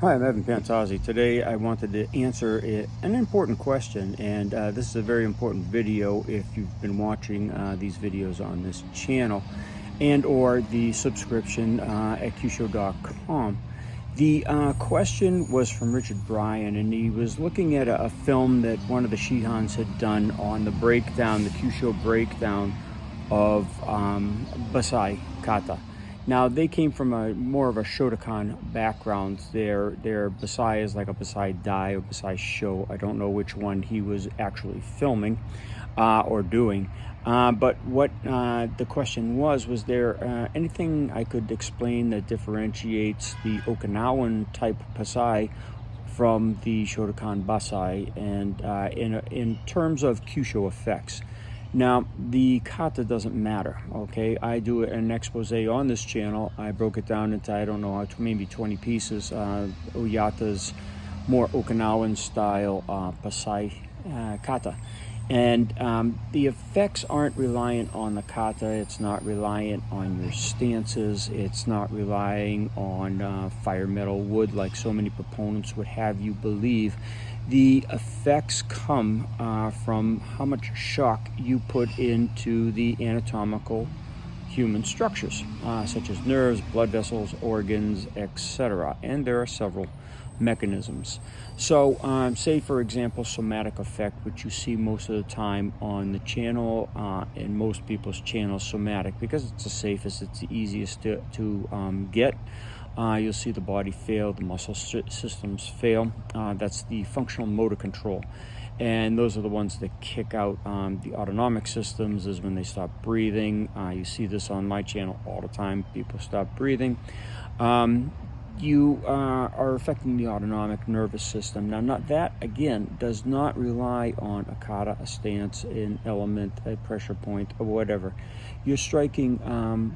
Hi, I'm Evan Pantazi. Today I wanted to answer an important question, and this is a very important video if you've been watching these videos on this channel and or the subscription at Kyusho.com. The question was from Richard Bryan, and he was looking at a film that one of the Shihans had done on the breakdown, the Kyusho breakdown of Basai Kata. Now, they came from more of a Shotokan background. Their Basai is like a Basai Dai or Basai Show. I don't know which one he was actually filming or doing. But what the question was there anything I could explain that differentiates the Okinawan type Basai from the Shotokan Basai, and in terms of Kyusho effects? Now, the kata doesn't matter, okay? I do an expose on this channel. I broke it down into, I don't know, maybe 20 pieces. Oyata's more Okinawan style Basai kata. And the effects aren't reliant on the kata. It's not reliant on your stances. It's not relying on fire, metal, wood, like so many proponents would have you believe. The effects come from how much shock you put into the anatomical human structures, such as nerves, blood vessels, organs, etc. And there are several mechanisms. So say, for example, somatic effect, which you see most of the time on the channel, in most people's channels, somatic, because it's the safest, it's the easiest to get. You'll see the body fail, the muscle systems fail. That's the functional motor control. And those are the ones that kick out the autonomic systems, is when they stop breathing. You see this on my channel all the time. People stop breathing. You are affecting the autonomic nervous system. Now, that, again, does not rely on a kata, a stance, an element, a pressure point, or whatever. You're striking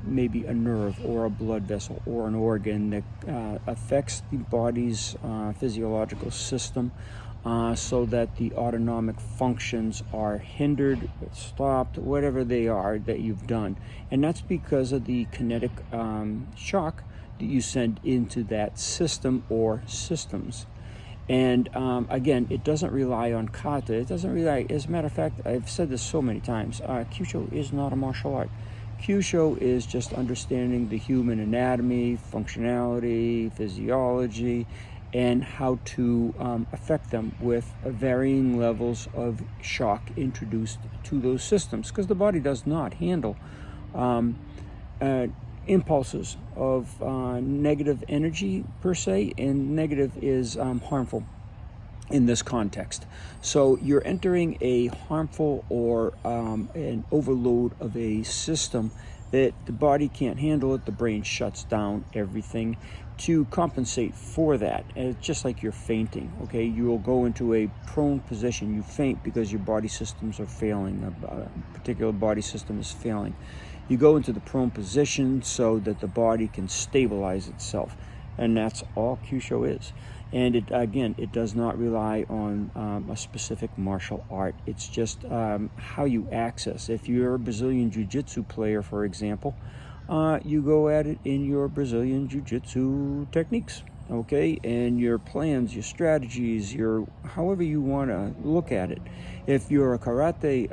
maybe a nerve or a blood vessel or an organ that affects the body's physiological system, so that the autonomic functions are hindered, stopped, whatever they are that you've done. And that's because of the kinetic shock that you send into that system or systems. And again, it doesn't rely on kata. It doesn't rely, as a matter of fact, I've said this so many times, Kyusho is not a martial art. Kyusho is just understanding the human anatomy, functionality, physiology, and how to affect them with varying levels of shock introduced to those systems, because the body does not handle impulses of negative energy per se, and negative is harmful in this context. So you're entering a harmful or an overload of a system that the body can't handle it. The brain shuts down everything to compensate for that. And it's just like you're fainting, okay? You will go into a prone position. You faint because your body systems are failing. A particular body system is failing. You go into the prone position so that the body can stabilize itself. And that's all Kyusho is. And it does not rely on a specific martial art. It's just how you access. If you're a Brazilian Jiu-Jitsu player, for example, you go at it in your Brazilian Jiu-Jitsu techniques, okay? And your plans, your strategies, your however you want to look at it. If you're a karate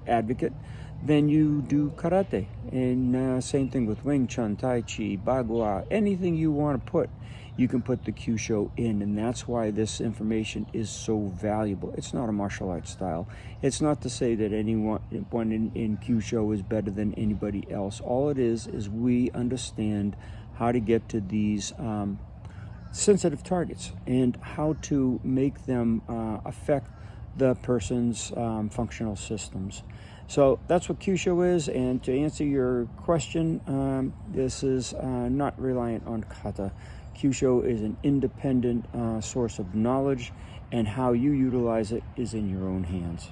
advocate, then you do karate. And same thing with Wing Chun, Tai Chi, Bagua, anything you want to put, you can put the Kyusho in. And that's why this information is so valuable. It's not a martial arts style. It's not to say that anyone in Kyusho is better than anybody else. All it is we understand how to get to these sensitive targets and how to make them affect the person's functional systems. So that's what Kyusho is, and to answer your question, this is not reliant on kata. Kyusho is an independent source of knowledge, and how you utilize it is in your own hands.